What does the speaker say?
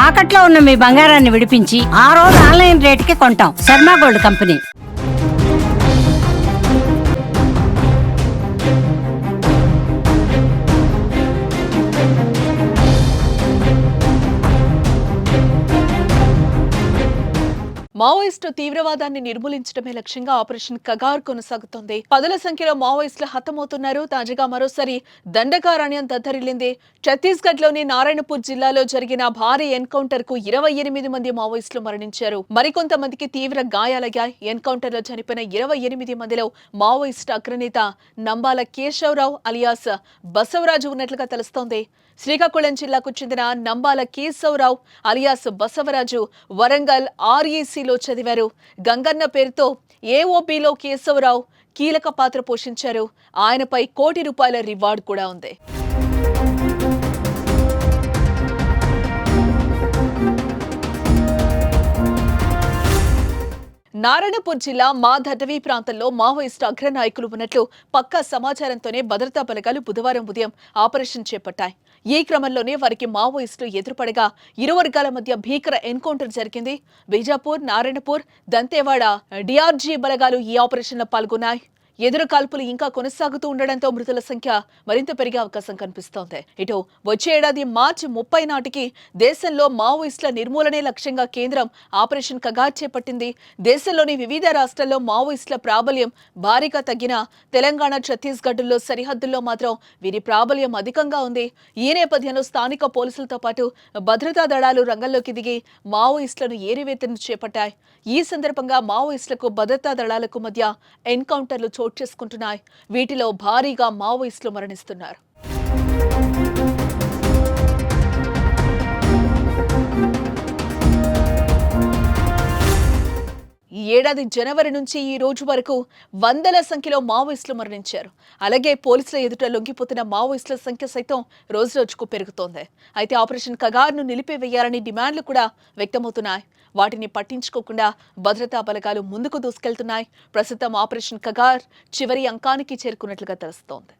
తాకట్లో ఉన్న మీ బంగారాన్ని విడిపించి ఆ రోజు ఆన్లైన్ రేటుకి కొంటాం. Sharma gold company. మావోయిస్టు తీవ్రవాదాన్ని నిర్మూలించడమే లక్ష్యంగా ఆపరేషన్ కగార్ కొనసాగుతోంది. పదుల సంఖ్యలో మావోయిస్టులు హతమవుతున్నారు. తాజాగా మరోసారి దండకారణ్యం దద్దరిల్లింది. ఛత్తీస్గఢ్ లోని నారాయణపూర్ జిల్లాలో జరిగిన భారీ ఎన్కౌంటర్ కు 28 మంది మావోయిస్టులు మరణించారు. మరికొంతమందికి తీవ్ర గాయాలయ్యాయి. ఎన్కౌంటర్ లో చనిపోయిన 28 మందిలో మావోయిస్టు అగ్రనేత నంబాల కేశవరావు అలియాస్ బసవరాజు ఉన్నట్లుగా తెలుస్తోంది. శ్రీకాకుళం జిల్లాకు చెందిన నంబాల కేశవరావు అలియాస్ బసవరాజు వరంగల్ RECలో చదివారు. గంగన్న పేరుతో AOBలో కేశవరావు కీలక పాత్ర పోషించారు. ఆయనపై ₹1 కోటి రివార్డు కూడా ఉంది. నారాయణపూర్ జిల్లా మాధటవీ ప్రాంతంలో మావోయిస్టు అగ్రనాయకులు ఉన్నట్లు పక్కా సమాచారంతోనే భద్రతా బలగాలు బుధవారం ఉదయం ఆపరేషన్ చేపట్టాయి. ఈ క్రమంలోనే వారికి మావోయిస్టులు ఎదురుపడగా ఇరు వర్గాల మధ్య భీకర ఎన్కౌంటర్ జరిగింది. బీజాపూర్, నారాయణపూర్, దంతేవాడ DRG బలగాలు ఈ ఆపరేషన్లో పాల్గొన్నాయి. ఎదురు కాల్పులు ఇంకా కొనసాగుతూ ఉండడంతో మృతుల సంఖ్య మరింత పెరిగే అవకాశం కనిపిస్తోంది. ఇటు వచ్చే ఏడాది మార్చి 30 నాటికి దేశంలో మావోయిస్టుల నిర్మూలనే లక్ష్యంగా కేంద్రం ఆపరేషన్ కగార్ చేపట్టింది. దేశంలోని వివిధ రాష్ట్రాల్లో మావోయిస్టుల ప్రాబల్యం భారీగా తగ్గిన తెలంగాణ, ఛత్తీస్గఢ్లో సరిహద్దుల్లో మాత్రం వీరి ప్రాబల్యం అధికంగా ఉంది. ఈ నేపథ్యంలో స్థానిక పోలీసులతో పాటు భద్రతా దళాలు రంగంలోకి దిగి మావోయిస్టులను ఏరివేతను చేపట్టాయి. ఈ సందర్భంగా మావోయిస్టులకు భద్రతా దళాలకు మధ్య ఎన్కౌంటర్లు చోటు చేసుకుంటున్నాయి. వీటిలో భారీగా మావోయిస్టులు మరణిస్తున్నారు. ఈ ఏడాది జనవరి నుంచి ఈ రోజు వరకు వందల సంఖ్యలో మావోయిస్టులు మరణించారు. అలాగే పోలీసుల ఎదుట లొంగిపోతున్న మావోయిస్టుల సంఖ్య సైతం రోజురోజుకు పెరుగుతోంది. అయితే ఆపరేషన్ కగార్ను నిలిపివేయాలని డిమాండ్లు కూడా వ్యక్తమవుతున్నాయి. వాటిని పట్టించుకోకుండా భద్రతా బలగాలు ముందుకు దూసుకెళ్తున్నాయి. ప్రస్తుతం ఆపరేషన్ కగార్ చివరి అంకానికి చేరుకున్నట్లుగా తెలుస్తోంది.